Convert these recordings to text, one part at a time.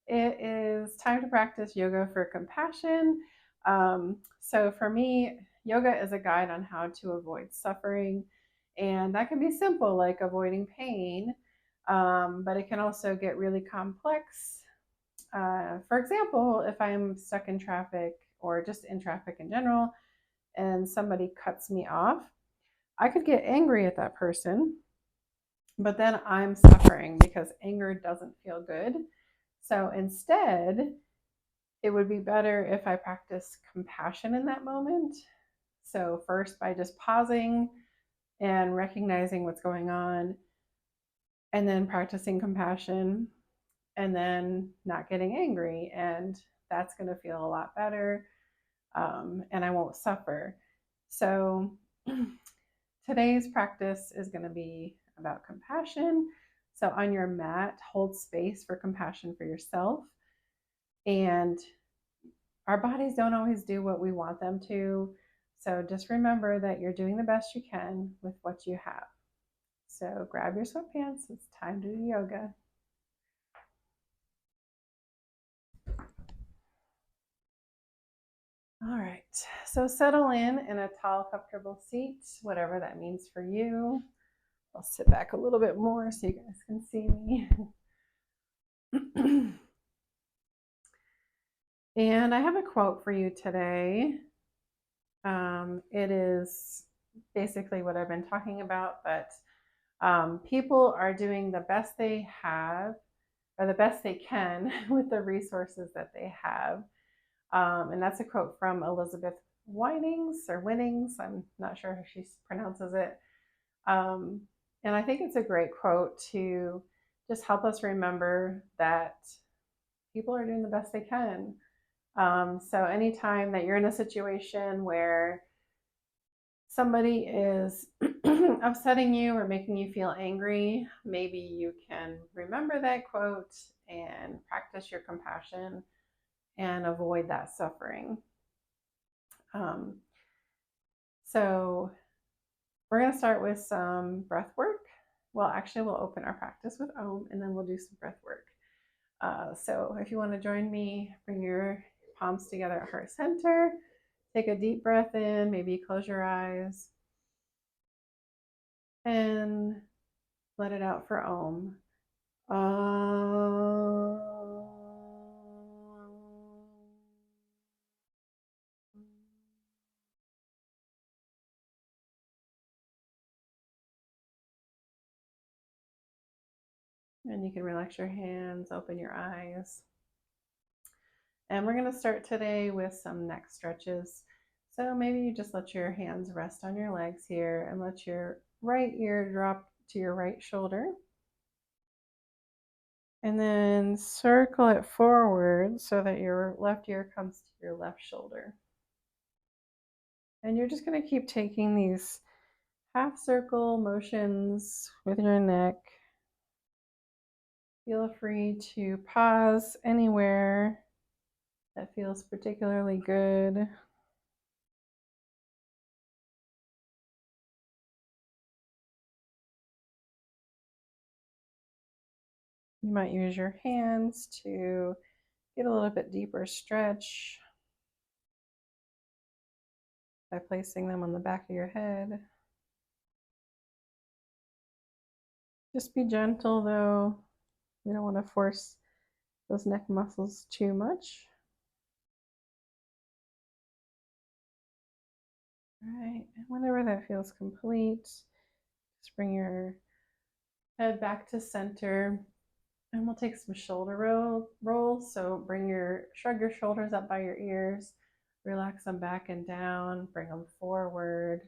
It is time to practice yoga for compassion. So, for me, yoga is a guide on how to avoid suffering. And that can be simple, like avoiding pain, but it can also get really complex. For example, if I'm stuck in traffic or just in traffic in general, and somebody cuts me off, I could get angry at that person, but then I'm suffering because anger doesn't feel good. So instead, it would be better if I practice compassion in that moment. So, first, by just pausing and recognizing what's going on, and then practicing compassion, and then not getting angry. And that's going to feel a lot better, and I won't suffer. So, today's practice is going to be about compassion. So, on your mat, hold space for compassion for yourself. And our bodies don't always do what we want them to. So, just remember that you're doing the best you can with what you have. So, grab your sweatpants. It's time to do yoga. All right. So, settle in a tall, comfortable seat, whatever that means for you. I'll sit back a little bit more so you guys can see me. And I have a quote for you today. It is basically what I've been talking about, but people are doing the best they have or the best they can with the resources that they have. And that's a quote from Elizabeth Winings or Winnings. I'm not sure how she pronounces it. Um, and I think it's a great quote to just help us remember that people are doing the best they can. So anytime that you're in a situation where somebody is upsetting you or making you feel angry, maybe you can remember that quote and practice your compassion and avoid that suffering. Um, so, we're going to start with some breath work. Well, actually, we'll open our practice with Om and then we'll do some breath work. So, if you want to join me, bring your palms together at heart center. Take a deep breath in, maybe close your eyes, and let it out for Om. And you can relax your hands, open your eyes. And we're going to start today with some neck stretches. So maybe you just let your hands rest on your legs here and let your right ear drop to your right shoulder. And then circle it forward so that your left ear comes to your left shoulder. And you're just going to keep taking these half circle motions with your neck. Feel free to pause anywhere that feels particularly good. You might use your hands to get a little bit deeper stretch by placing them on the back of your head. Just be gentle though. We don't want to force those neck muscles too much. All right, and whenever that feels complete, just bring your head back to center. And we'll take some shoulder rolls. So shrug your shoulders up by your ears, relax them back and down, bring them forward.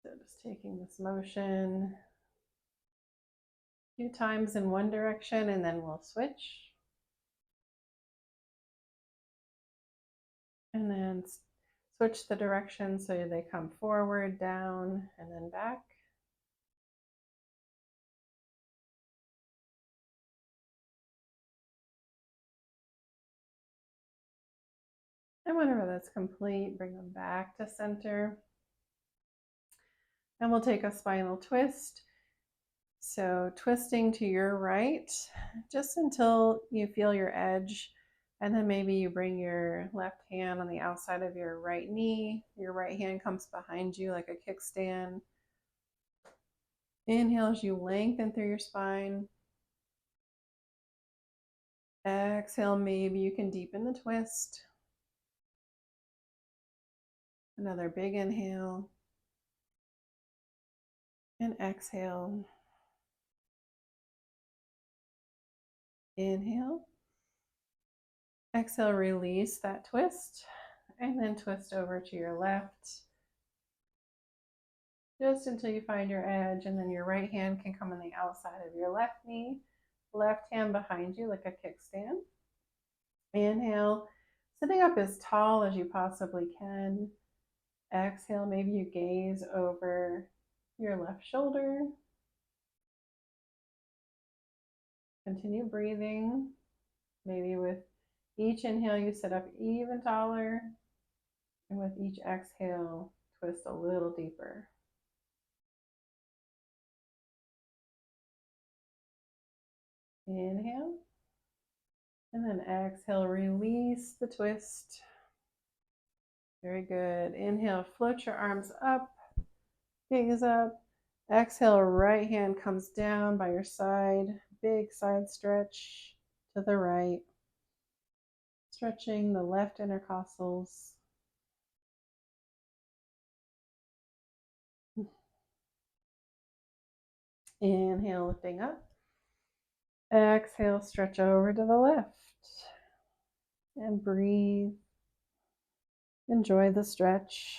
So just taking this motion a few times in one direction and then we'll switch. And then switch the direction so they come forward, down, and then back. And whenever that's complete, bring them back to center. And we'll take a spinal twist. So twisting to your right just until you feel your edge. And then maybe you bring your left hand on the outside of your right knee. Your right hand comes behind you like a kickstand. Inhale as you lengthen through your spine. Exhale, maybe you can deepen the twist. Another big inhale. And exhale. Inhale. Exhale, release that twist. And then twist over to your left. Just until you find your edge. And then your right hand can come on the outside of your left knee. Left hand behind you like a kickstand. Inhale, sitting up as tall as you possibly can. Exhale, maybe you gaze over your left shoulder. Continue breathing. Maybe with each inhale, you sit up even taller. And with each exhale, twist a little deeper. Inhale. And then exhale, release the twist. Very good. Inhale, float your arms up, gaze up. Exhale, right hand comes down by your side. Big side stretch to the right. Stretching the left intercostals. Inhale, lifting up. Exhale, stretch over to the left. And breathe. Enjoy the stretch.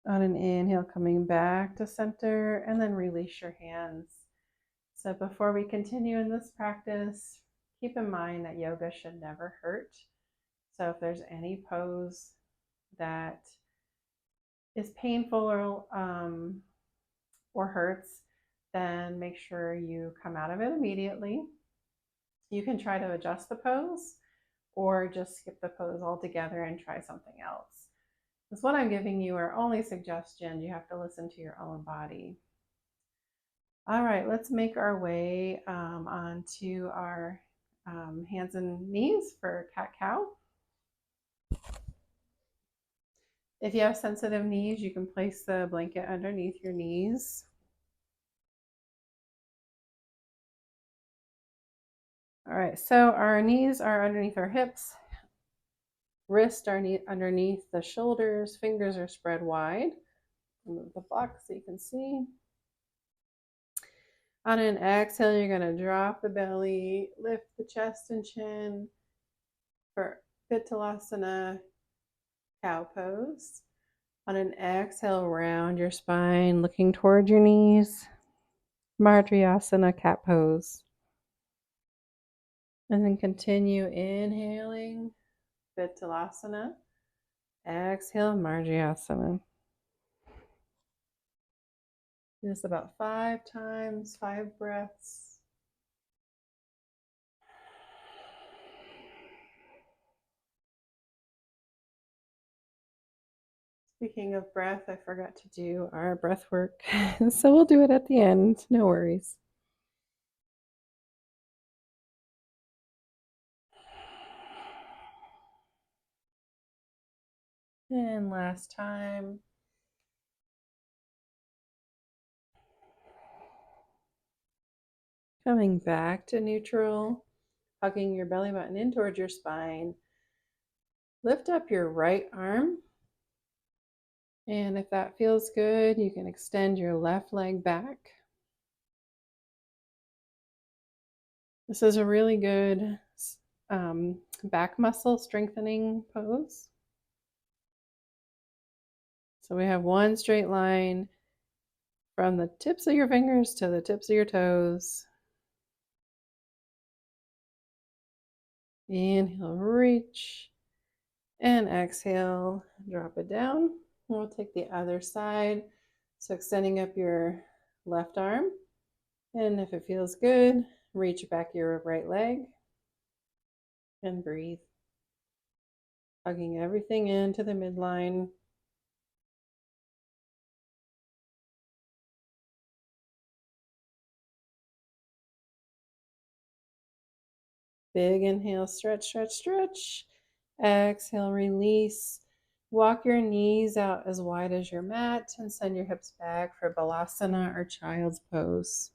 On an inhale, coming back to center, and then release your hands. So before we continue in this practice, keep in mind that yoga should never hurt. So if there's any pose that is painful or hurts, then make sure you come out of it immediately. You can try to adjust the pose or just skip the pose altogether and try something else. Because what I'm giving you are only suggestions. You have to listen to your own body. All right, let's make our way onto our hands and knees for cat-cow. If you have sensitive knees, you can place the blanket underneath your knees. All right, so our knees are underneath our hips. Wrists are underneath the shoulders. Fingers are spread wide. Move the block so you can see. On an exhale, you're going to drop the belly, lift the chest and chin for Uttanasana, cow pose. On an exhale, round your spine, looking toward your knees. Marjriasana, cat pose. And then continue inhaling, Uttanasana. Exhale, Marjriasana. Do this about 5 times, 5 breaths. Speaking of breath, I forgot to do our breath work, so we'll do it at the end. No worries. And last time. Coming back to neutral, hugging your belly button in towards your spine. Lift up your right arm. And if that feels good, you can extend your left leg back. This is a really good back muscle strengthening pose. So we have one straight line from the tips of your fingers to the tips of your toes. Inhale, reach, and exhale, drop it down. We'll take the other side. So extending up your left arm, and if it feels good, reach back your right leg and breathe. Hugging everything into the midline. Big inhale, stretch, stretch, stretch. Exhale, release. Walk your knees out as wide as your mat and send your hips back for Balasana or Child's Pose.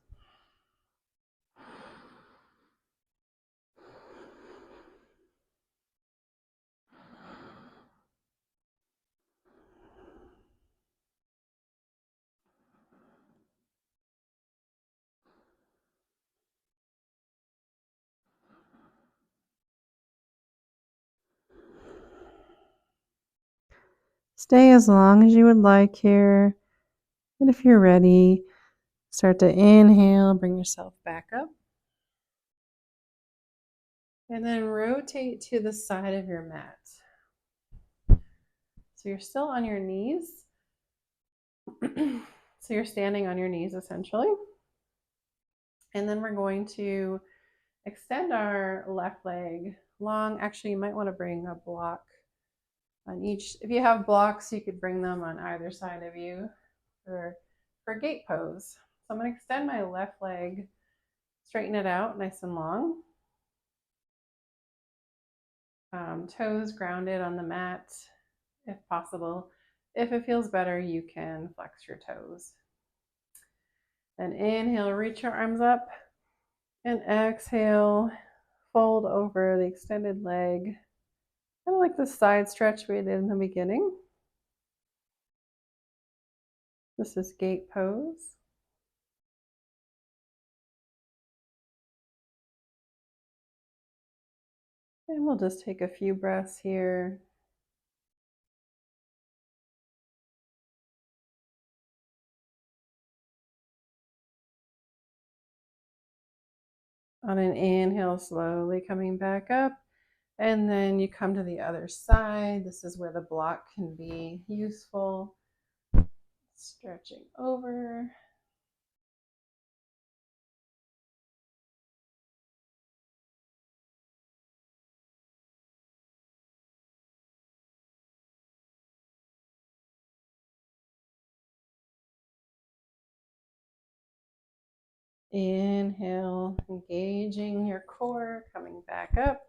Stay as long as you would like here. And if you're ready, start to inhale, bring yourself back up. And then rotate to the side of your mat. So you're still on your knees. So you're standing on your knees essentially. And then we're going to extend our left leg long. Actually, you might want to bring a block on each. If you have blocks, you could bring them on either side of you for gate pose. So I'm going to extend my left leg, straighten it out nice and long. Toes grounded on the mat if possible. If it feels better, you can flex your toes. Then inhale, reach your arms up, and exhale, fold over the extended leg. Kind of like the side stretch we did in the beginning. This is gate pose. And we'll just take a few breaths here. On an inhale, slowly coming back up. And then you come to the other side. This is where the block can be useful. Stretching over. Inhale, engaging your core, coming back up.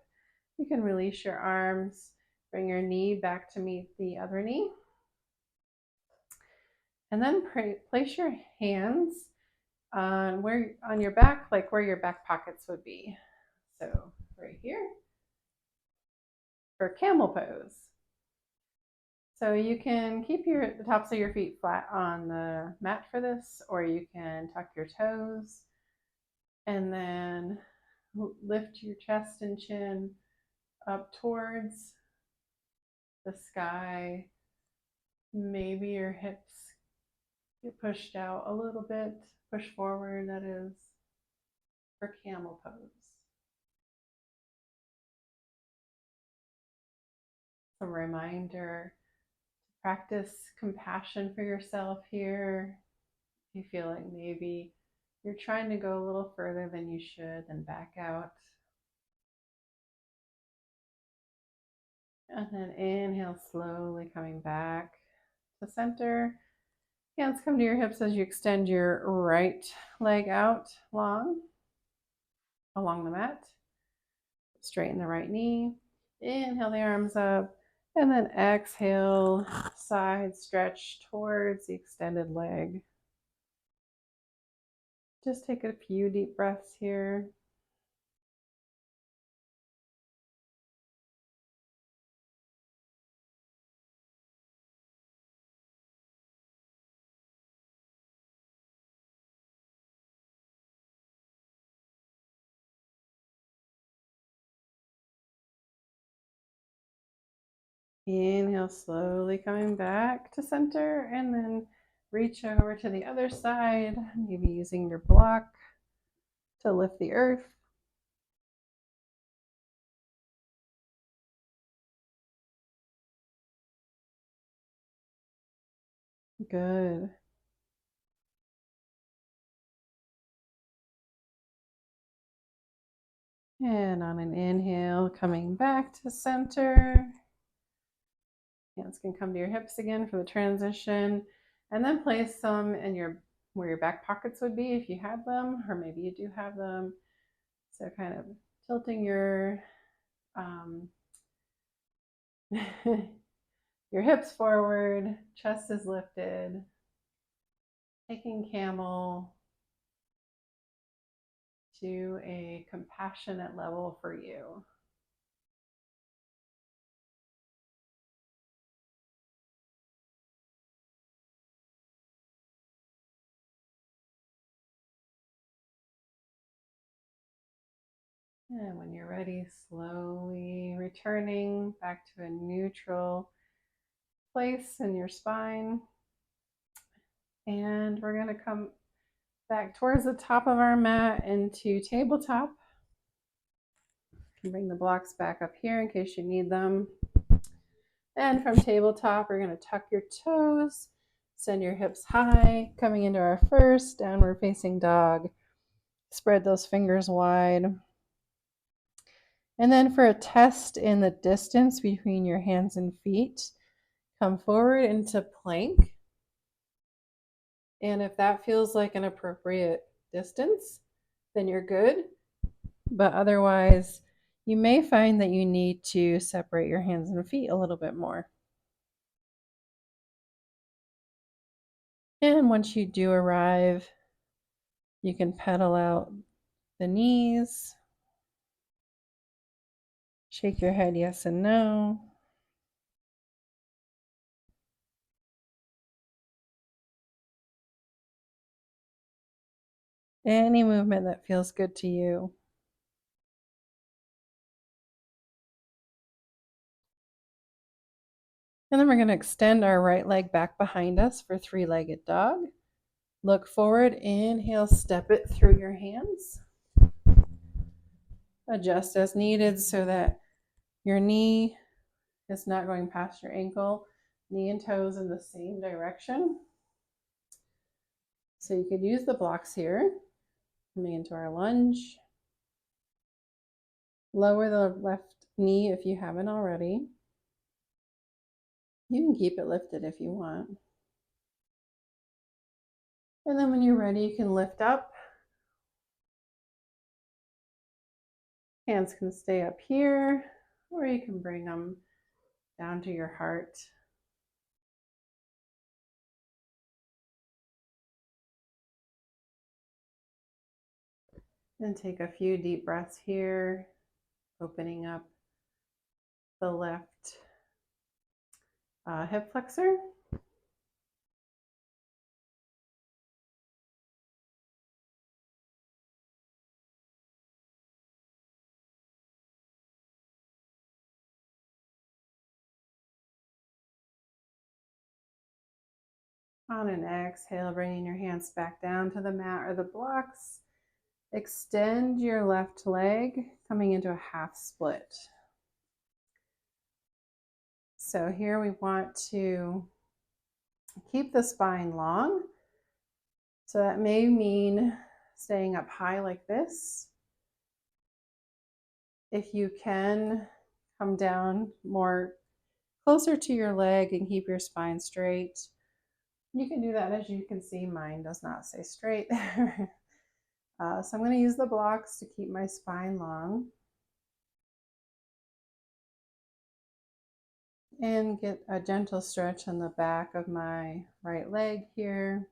You can release your arms, bring your knee back to meet the other knee. And then place your hands on your back, like where your back pockets would be. So right here for camel pose. So you can keep the tops of your feet flat on the mat for this, or you can tuck your toes and then lift your chest and chin up towards the sky. Maybe your hips get pushed out a little bit, push forward, that is, for camel pose. A reminder to practice compassion for yourself here. If you feel like maybe you're trying to go a little further than you should, then back out. And then inhale, slowly coming back to center. Hands come to your hips as you extend your right leg out long along the mat. Straighten the right knee. Inhale the arms up. And then exhale, side stretch towards the extended leg. Just take a few deep breaths here. Inhale, slowly coming back to center, and then reach over to the other side, maybe using your block to lift the earth. Good. And on an inhale, coming back to center. Hands can come to your hips again for the transition. And then place some in where your back pockets would be if you had them, or maybe you do have them. So kind of tilting your your hips forward, chest is lifted, taking camel to a compassionate level for you. And when you're ready, slowly returning back to a neutral place in your spine. And we're going to come back towards the top of our mat into tabletop. Bring the blocks back up here in case you need them. And from tabletop, we're going to tuck your toes, send your hips high, coming into our first downward facing dog. Spread those fingers wide. And then for a test in the distance between your hands and feet, come forward into plank. And if that feels like an appropriate distance, then you're good. But otherwise, you may find that you need to separate your hands and feet a little bit more. And once you do arrive, you can pedal out the knees, shake your head yes and no. Any movement that feels good to you. And then we're going to extend our right leg back behind us for three-legged dog. Look forward, inhale, step it through your hands. Adjust as needed so that your knee is not going past your ankle. Knee and toes in the same direction. So you could use the blocks here. Coming into our lunge. Lower the left knee if you haven't already. You can keep it lifted if you want. And then when you're ready, you can lift up. Hands can stay up here, or you can bring them down to your heart. And take a few deep breaths here, opening up the left hip flexor. On an exhale, bringing your hands back down to the mat or the blocks. Extend your left leg, coming into a half split. So here we want to keep the spine long. So that may mean staying up high like this. If you can, come down more closer to your leg and keep your spine straight. You can do that. As you can see, mine does not stay straight there. So I'm going to use the blocks to keep my spine long. And get a gentle stretch on the back of my right leg here.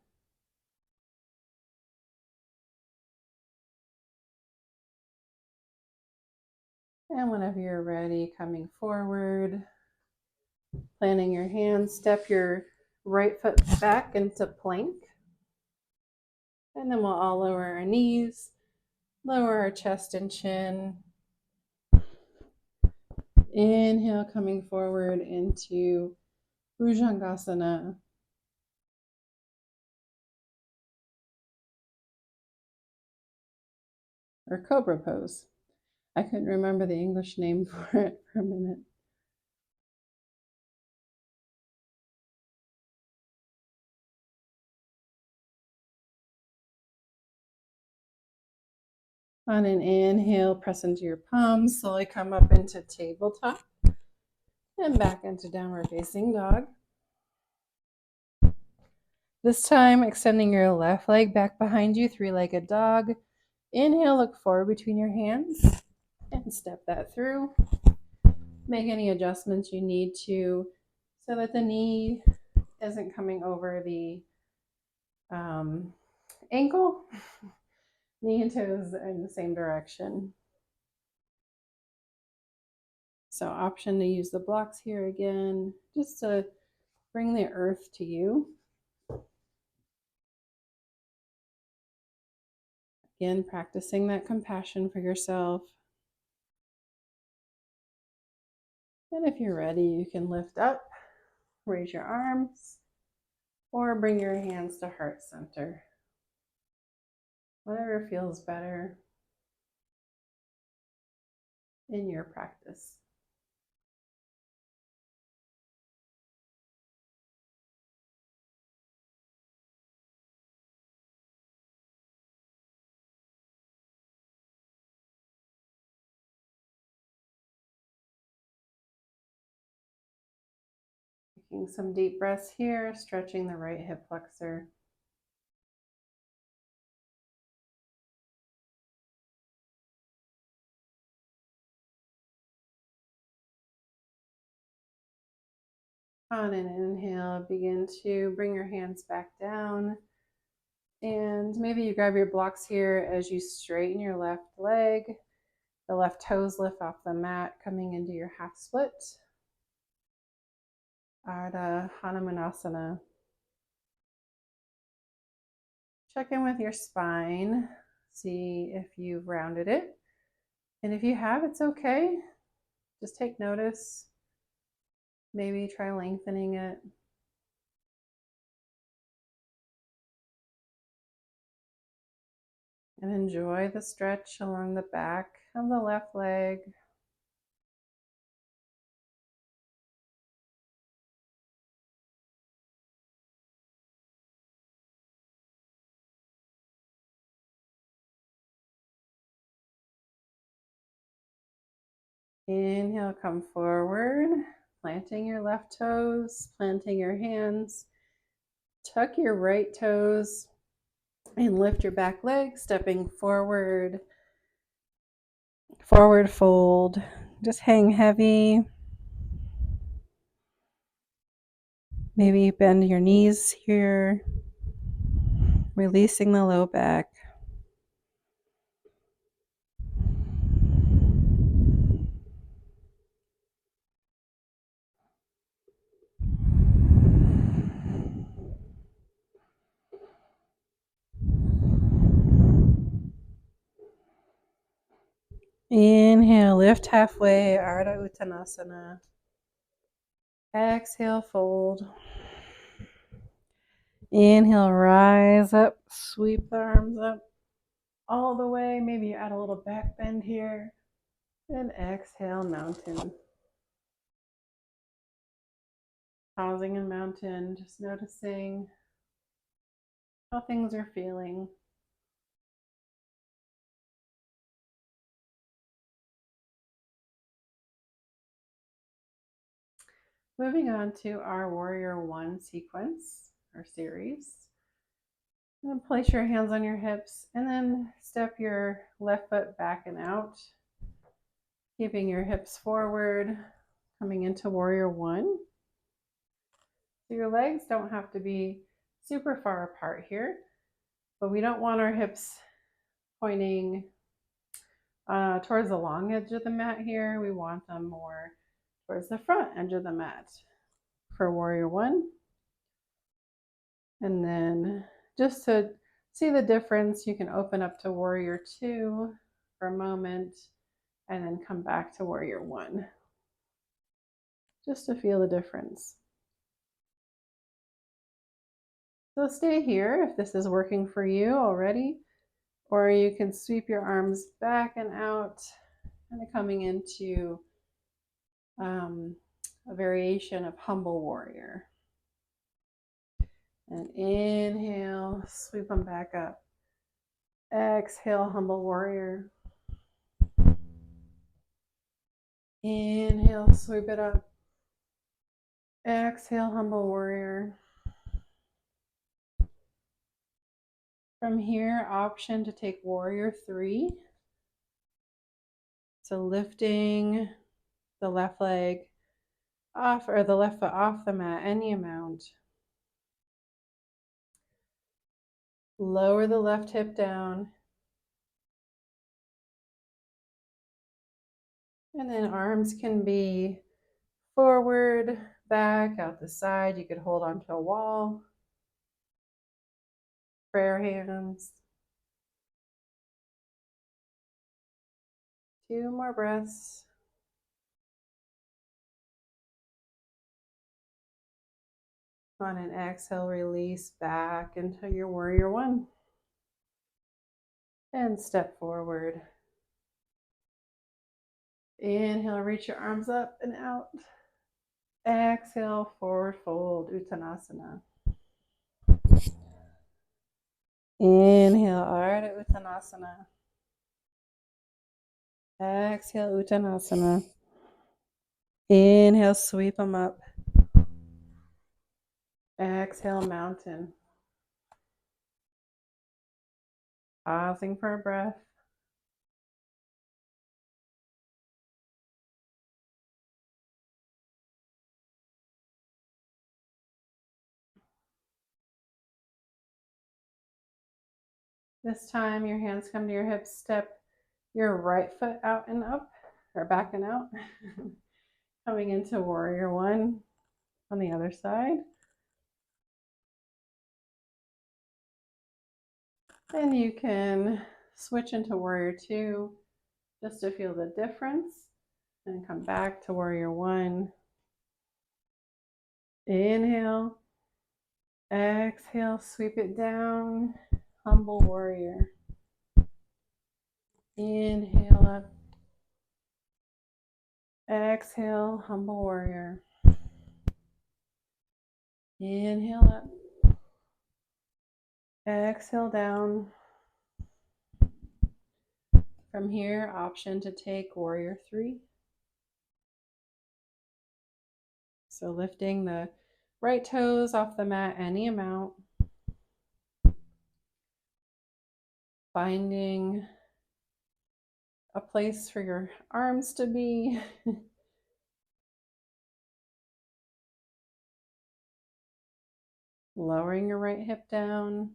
And whenever you're ready, coming forward, planting your hands, step your right foot back into plank. And then we'll all lower our knees, lower our chest and chin. Inhale, coming forward into Bhujangasana. Or Cobra Pose. I couldn't remember the English name for it for a minute. On an inhale, press into your palms, slowly come up into tabletop and back into downward facing dog. This time, extending your left leg back behind you, three-legged dog. Inhale, look forward between your hands. and step that through. Make any adjustments you need to so that the knee isn't coming over the ankle. Knee and toes in the same direction. So option to use the blocks here again, just to bring the earth to you. Again, practicing that compassion for yourself. And if you're ready, you can lift up, raise your arms, or bring your hands to heart center. Whatever feels better in your practice. Taking some deep breaths here, stretching the right hip flexor. On an inhale, begin to bring your hands back down. And maybe you grab your blocks here as you straighten your left leg. The left toes lift off the mat, coming into your half split. Ardha Hanumanasana. Check in with your spine. See if you've rounded it. And if you have, it's okay. Just take notice. Maybe try lengthening it. And enjoy the stretch along the back of the left leg. Inhale, come forward, planting your left toes, planting your hands. Tuck your right toes and lift your back leg, stepping forward. Forward fold. Just hang heavy. Maybe bend your knees here, releasing the low back. Inhale, lift halfway, Ardha Uttanasana. Exhale, fold. Inhale, rise up, sweep the arms up all the way. Maybe you add a little back bend here. And exhale, mountain. Pausing in mountain, just noticing how things are feeling. Moving on to our Warrior One sequence or series. And place your hands on your hips and then step your left foot back and out, keeping your hips forward, coming into Warrior One. So your legs don't have to be super far apart here, but we don't want our hips pointing towards the long edge of the mat here. We want them more towards the front edge of the mat for Warrior One. And then just to see the difference, you can open up to Warrior Two for a moment and then come back to Warrior One, just to feel the difference. So stay here if this is working for you already, or you can sweep your arms back and out, kind of coming into a variation of Humble Warrior. And inhale, sweep them back up. Exhale, Humble Warrior. Inhale, sweep it up. Exhale, Humble Warrior. From here, option to take Warrior Three. So lifting the left leg off, or the left foot off the mat any amount. Lower the left hip down. And then arms can be forward, back, out the side. You could hold onto a wall. Prayer hands. 2 more breaths. On an exhale, release back into your warrior one. And step forward. Inhale, reach your arms up and out. Exhale, forward fold, Uttanasana. Inhale, Ardha Uttanasana. Exhale, Uttanasana. Inhale, sweep them up. Exhale, mountain. Pausing for a breath. This time your hands come to your hips. Step your right foot out and up, or back and out. Coming into warrior one on the other side. And you can switch into warrior two just to feel the difference. And come back to warrior one. Inhale. Exhale, sweep it down. Humble warrior. Inhale up. Exhale, humble warrior. Inhale up. Exhale down. From here, option to take warrior three. So lifting the right toes off the mat any amount. Finding a place for your arms to be. Lowering your right hip down.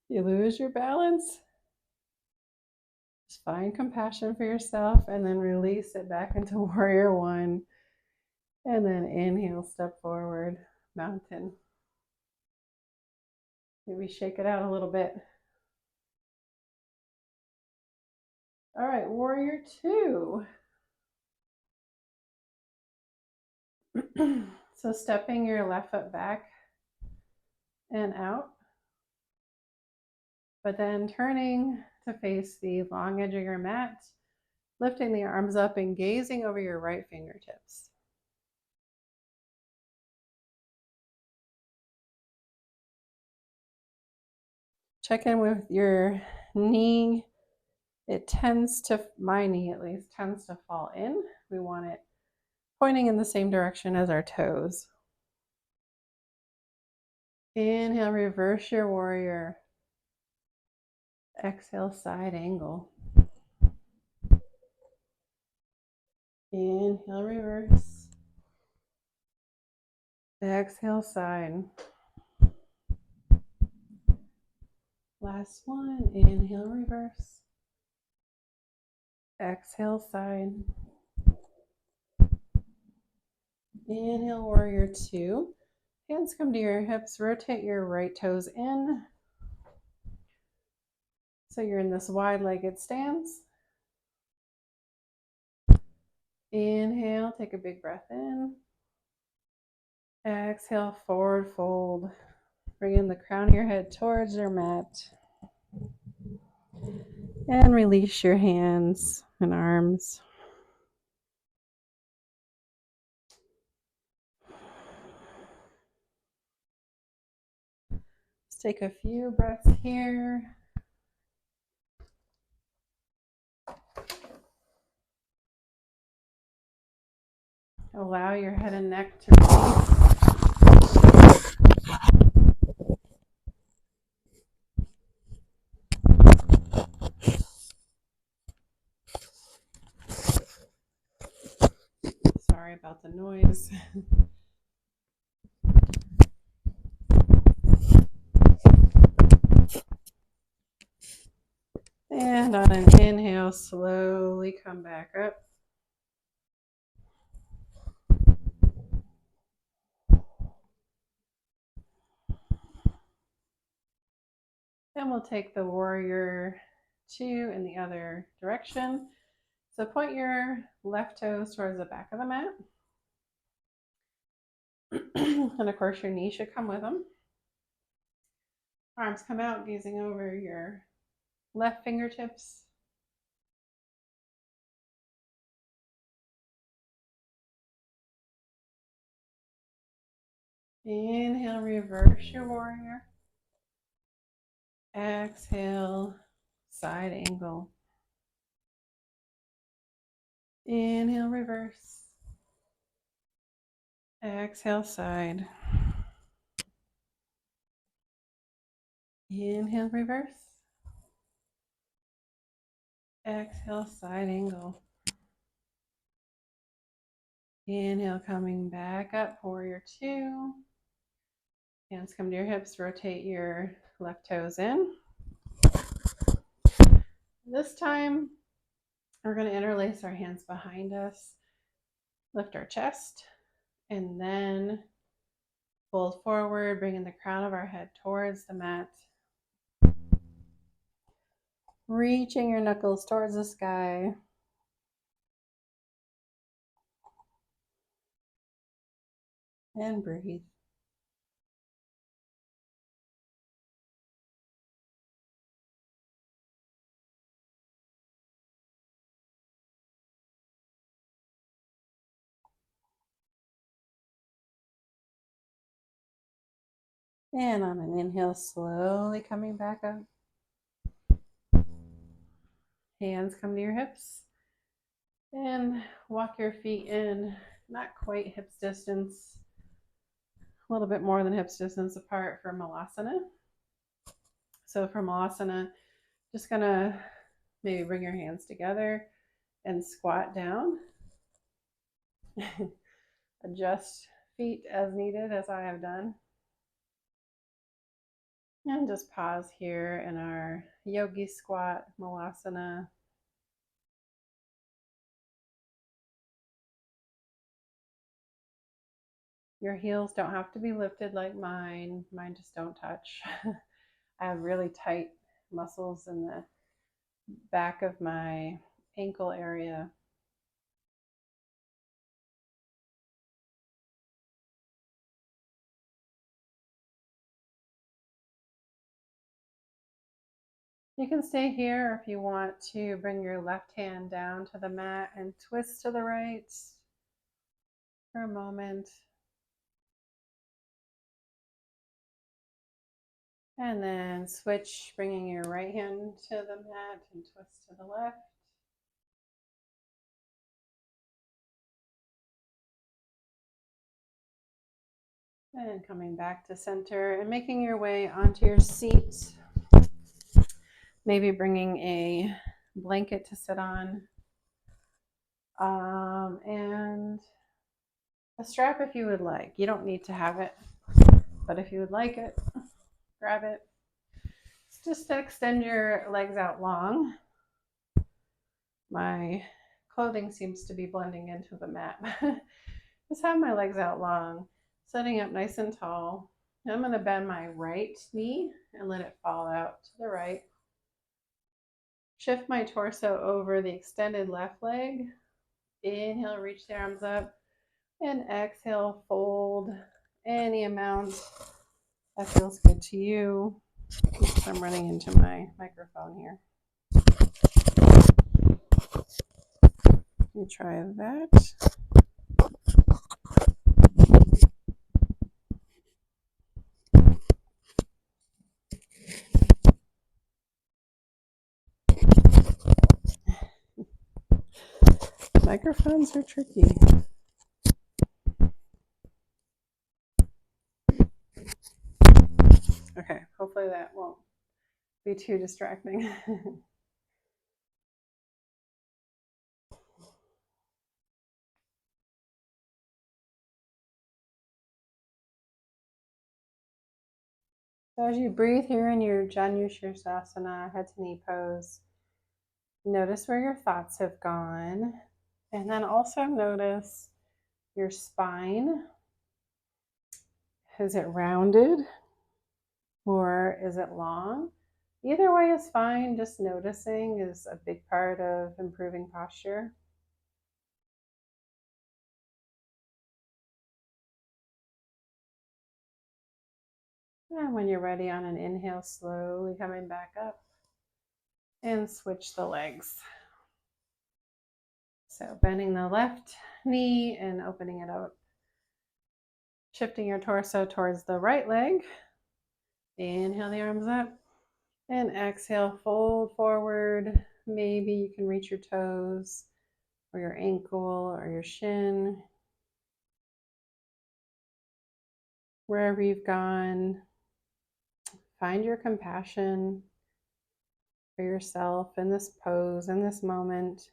You lose your balance. Just find compassion for yourself and then release it back into warrior one. And then inhale, step forward, mountain. Maybe shake it out a little bit. All right, warrior two. So stepping your left foot back and out, but then turning to face the long edge of your mat, lifting the arms up and gazing over your right fingertips. Check in with your knee. It tends to, my knee at least, tends to fall in. We want it pointing in the same direction as our toes. Inhale, reverse your warrior. Exhale, side angle. Inhale, reverse. Exhale, side. Last one. Inhale, reverse. Exhale, side. Inhale, warrior two. Hands come to your hips. Rotate your right toes in. So you're in this wide-legged stance. Inhale, take a big breath in. Exhale, forward fold. Bring in the crown of your head towards your mat. And release your hands and arms. Let's take a few breaths here. Allow your head and neck to release. Sorry about the noise. And on an inhale, slowly come back up. And we'll take the warrior 2 in the other direction. So point your left toes towards the back of the mat. And of course, your knee should come with them. Arms come out, gazing over your left fingertips. Inhale, reverse your warrior. Exhale, side angle. Inhale, reverse. Exhale, side. Inhale, reverse. Exhale, side angle. Inhale, coming back up, warrior 2. Hands come to your hips, rotate your left toes in. This time, we're going to interlace our hands behind us, lift our chest, and then fold forward, bringing the crown of our head towards the mat. Reaching your knuckles towards the sky. And breathe. And on an inhale, slowly coming back up. Hands come to your hips. And walk your feet in, not quite hips distance, a little bit more than hips distance apart for Malasana. So for Malasana, just gonna maybe bring your hands together and squat down. Adjust feet as needed, as I have done. And just pause here in our yogi squat, Malasana. Your heels don't have to be lifted like mine. Mine just don't touch. I have really tight muscles in the back of my ankle area. You can stay here if you want to bring your left hand down to the mat and twist to the right for a moment. And then switch, bringing your right hand to the mat and twist to the left. And coming back to center and making your way onto your seat. Maybe bringing a blanket to sit on. And a strap if you would like. You don't need to have it, but if you would like it, grab it. Just to extend your legs out long. My clothing seems to be blending into the mat. Just have my legs out long, sitting up nice and tall. I'm going to bend my right knee and let it fall out to the right. Shift my torso over the extended left leg. Inhale, reach the arms up. And exhale, fold any amount that feels good to you. Oops, I'm running into my microphone here. Let me try that. Microphones are tricky. that won't be too distracting. So as you breathe here in your Janushirasana, head to knee pose, notice where your thoughts have gone. And then also notice your spine. Is it rounded or is it long? Either way is fine. Just noticing is a big part of improving posture. And when you're ready on an inhale, slowly coming back up and switch the legs. So bending the left knee and opening it up. Shifting your torso towards the right leg. Inhale the arms up. And exhale, fold forward. Maybe you can reach your toes or your ankle or your shin. Wherever you've gone, find your compassion for yourself in this pose, in this moment.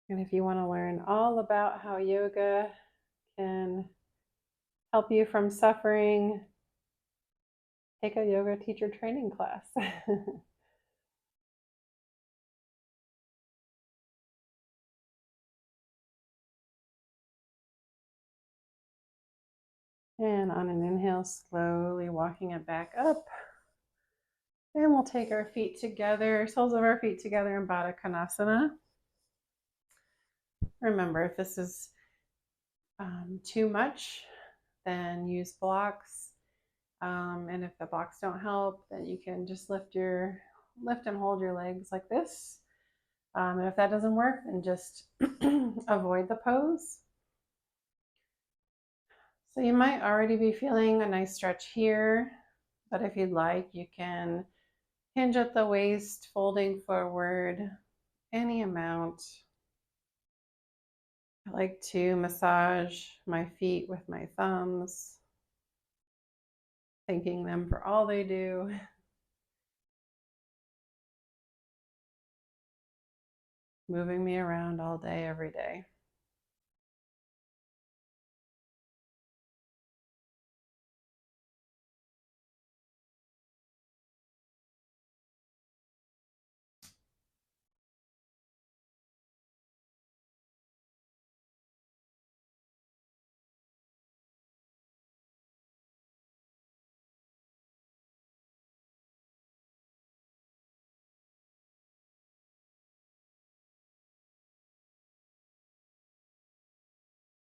And if you want to learn all about how yoga can help you from suffering, take a yoga teacher training class. And on an inhale, slowly walking it back up. And we'll take our feet together, soles of our feet together in Baddha Konasana. Remember, if this is too much, then use blocks. And if the blocks don't help, then you can just lift and hold your legs like this. And if that doesn't work, then just avoid the pose. So you might already be feeling a nice stretch here, but if you'd like, you can hinge at the waist, folding forward any amount. I like to massage my feet with my thumbs, thanking them for all they do. Moving me around all day, every day.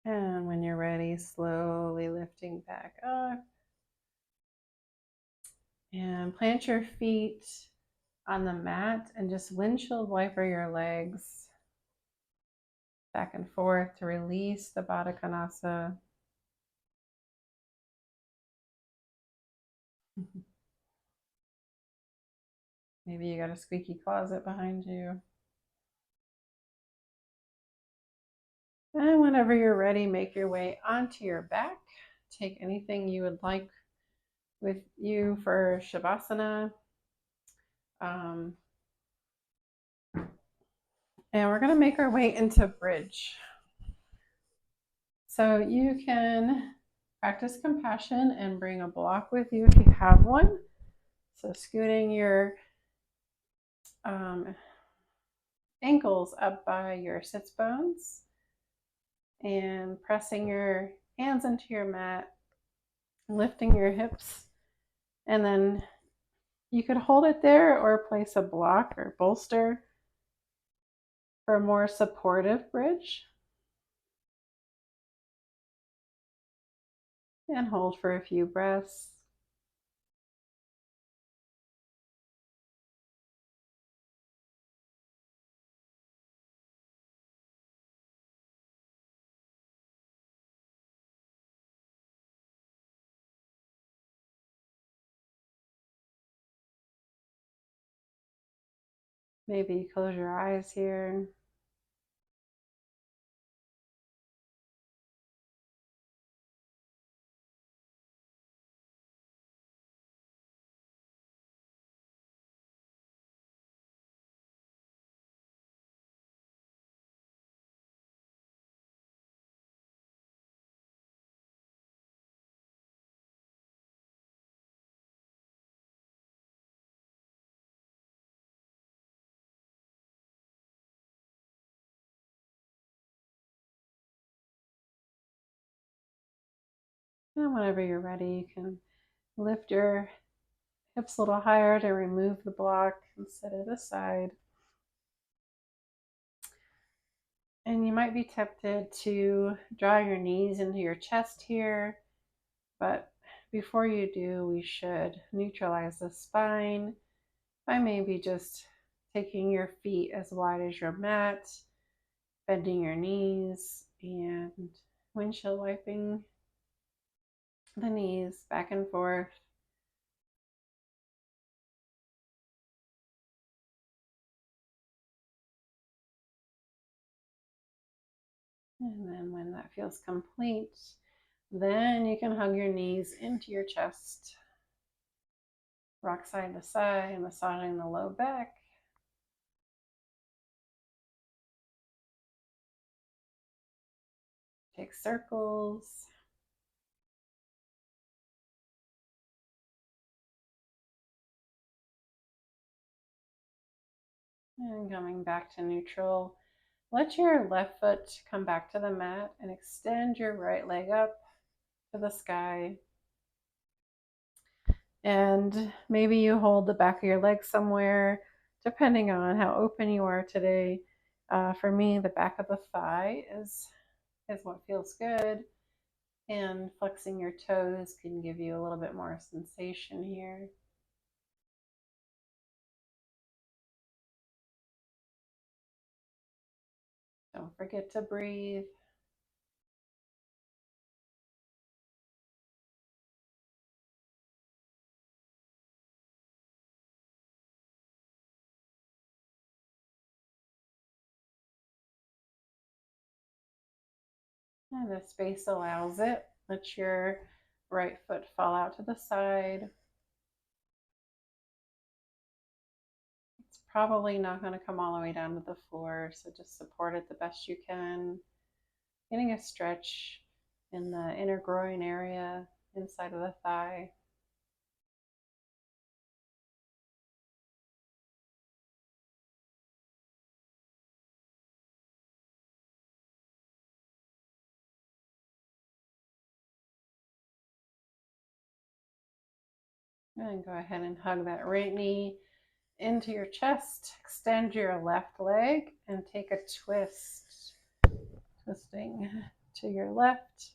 And when you're ready, slowly lifting back up. And plant your feet on the mat and just windshield wiper your legs back and forth to release the Baddha Konasana. Maybe you got a squeaky closet behind you. And whenever you're ready, make your way onto your back. Take anything you would like with you for Shavasana. And we're going to make our way into bridge. So you can practice compassion and bring a block with you if you have one. So scooting your ankles up by your sits bones and pressing your hands into your mat, lifting your hips, and then you could hold it there or place a block or bolster for a more supportive bridge. And hold for a few breaths. Maybe close your eyes here. And whenever you're ready, you can lift your hips a little higher to remove the block and set it aside. And you might be tempted to draw your knees into your chest here, but before you do, we should neutralize the spine by maybe just taking your feet as wide as your mat, bending your knees, and windshield wiping the knees back and forth. And then when that feels complete, then you can hug your knees into your chest. Rock side to side, massaging the low back. Take circles. And coming back to neutral. Let your left foot come back to the mat and extend your right leg up to the sky. And maybe you hold the back of your leg somewhere, depending on how open you are today. For me, the back of the thigh is what feels good. And flexing your toes can give you a little bit more sensation here. Don't forget to breathe. And if space allows it, let your right foot fall out to the side. It's probably not going to come all the way down to the floor, so just support it the best you can. Getting a stretch in the inner groin area inside of the thigh. And go ahead and hug that right knee into your chest. Extend your left leg and take a twist. Twisting to your left.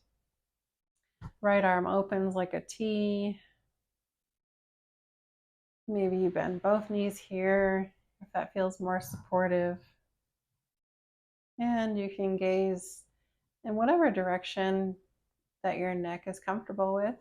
Right arm opens like a T. Maybe you bend both knees here if that feels more supportive. And you can gaze in whatever direction that your neck is comfortable with.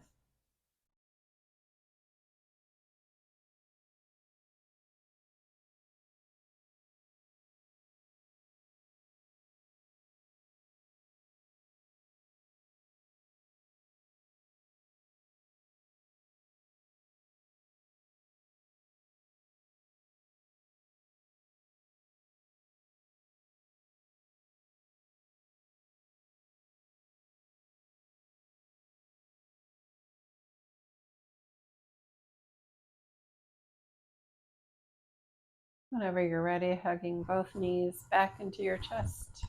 Whenever you're ready, hugging both knees back into your chest.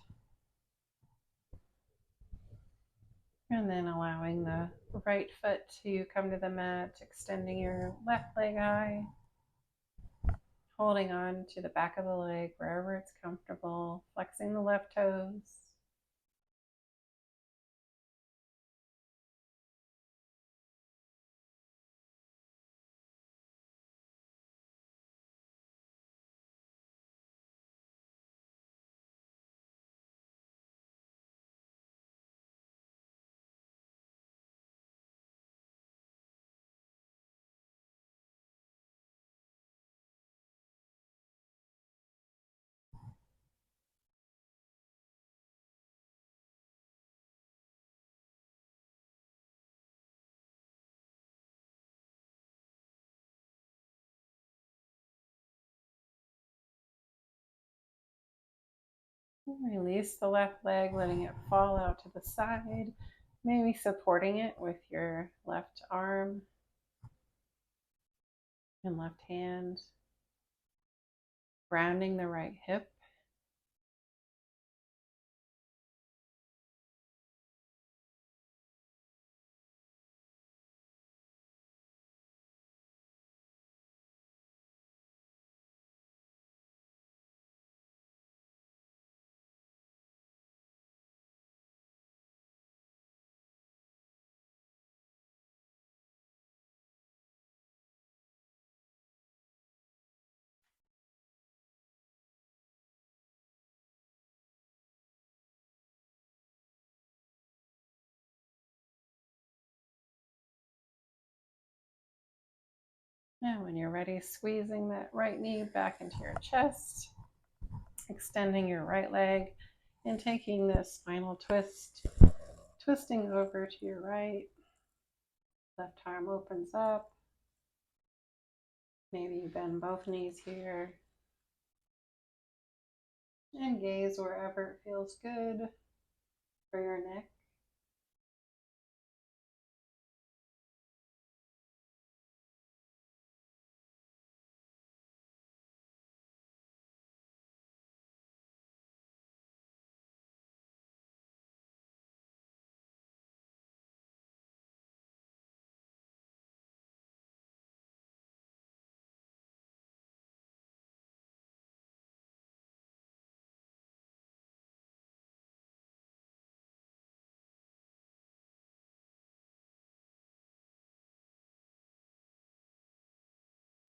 And then allowing the right foot to come to the mat, extending your left leg high, holding on to the back of the leg wherever it's comfortable, flexing the left toes. Release the left leg, letting it fall out to the side, maybe supporting it with your left arm and left hand, grounding the right hip. And when you're ready, squeezing that right knee back into your chest, extending your right leg, and taking this spinal twist, twisting over to your right. Left arm opens up. Maybe you bend both knees here and gaze wherever it feels good for your neck.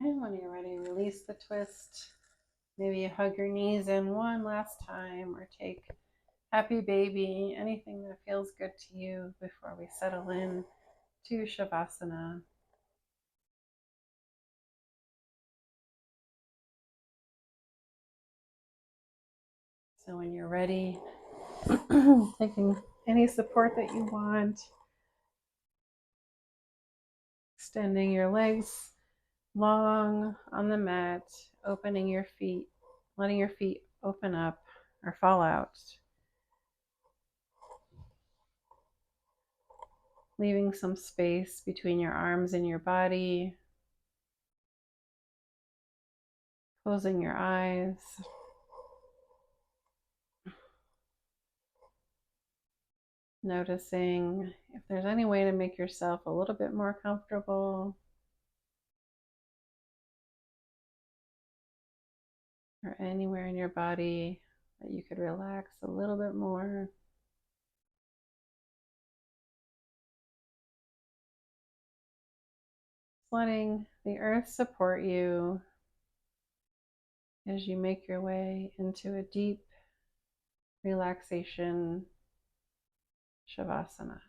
And when you're ready, release the twist. Maybe you hug your knees in one last time or take happy baby, anything that feels good to you before we settle in to Shavasana. So when you're ready, taking any support that you want, extending your legs long on the mat, opening your feet, letting your feet open up or fall out, leaving some space between your arms and your body, closing your eyes. Noticing if there's any way to make yourself a little bit more comfortable, or anywhere in your body that you could relax a little bit more. Letting the earth support you as you make your way into a deep relaxation Shavasana.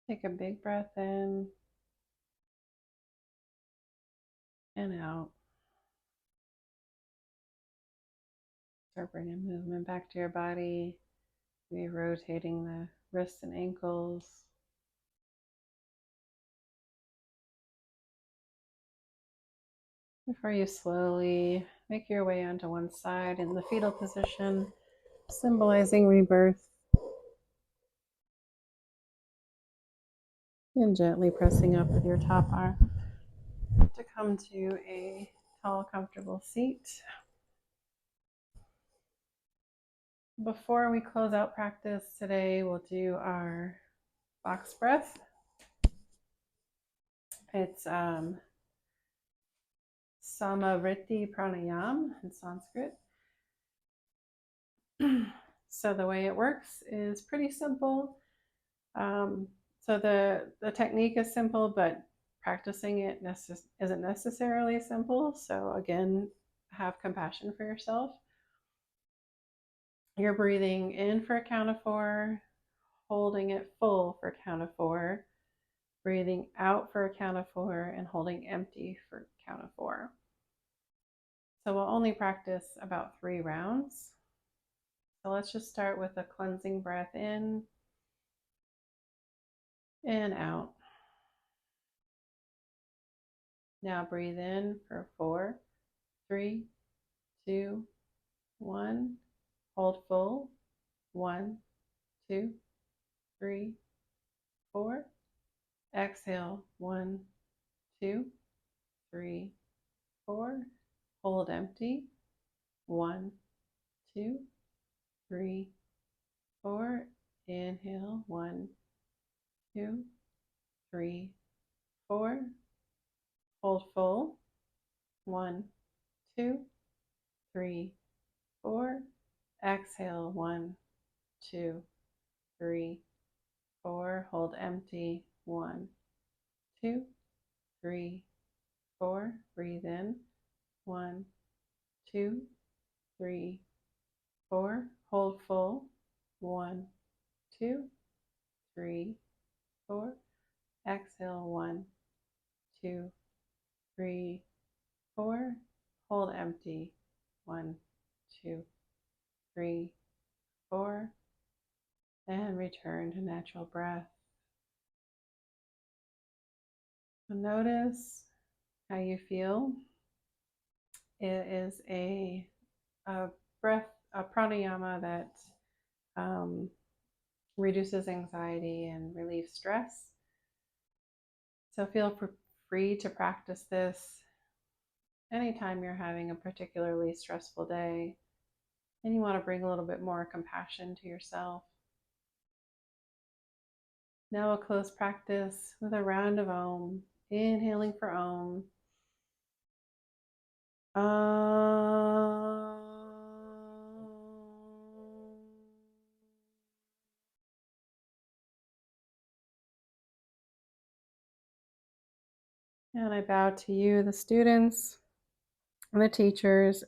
Take a big breath in and out. Start bringing movement back to your body. Maybe rotating the wrists and ankles. Before you slowly make your way onto one side in the fetal position, symbolizing rebirth. And gently pressing up with your top arm to come to a tall, comfortable seat. Before we close out practice today, we'll do our box breath. It's Samavriti Pranayam in Sanskrit. So the way it works is pretty simple. So the technique is simple, but practicing it isn't necessarily simple. So again, have compassion for yourself. You're breathing in for a count of 4, holding it full for a count of 4, breathing out for a count of 4, and holding empty for a count of 4. So we'll only practice about 3 rounds. So let's just start with a cleansing breath in and out. Now breathe in for 4, 3, 2, 1. Hold full. 1, 2, 3, 4. Exhale. 1, 2, 3, 4. Hold empty. 1, 2, 3, 4. Inhale. 1, 2, 3, 4. Hold full. 1, 2, 3, 4. Exhale. 1, 2, 3, 4. Hold empty. 1, 2, 3, 4. Breathe in. 1, 2, 3, 4. Hold full. 1, 2, 3, 4. Exhale. 1, 2, 3, 4. Hold empty. 1, 2, 3, 4. And return to natural breath. So notice how you feel. It is a breath, a pranayama that reduces anxiety and relieves stress. So feel free to practice this anytime you're having a particularly stressful day and you want to bring a little bit more compassion to yourself. Now we'll close practice with a round of Om, inhaling for Om. And I bow to you, the students, and the teachers,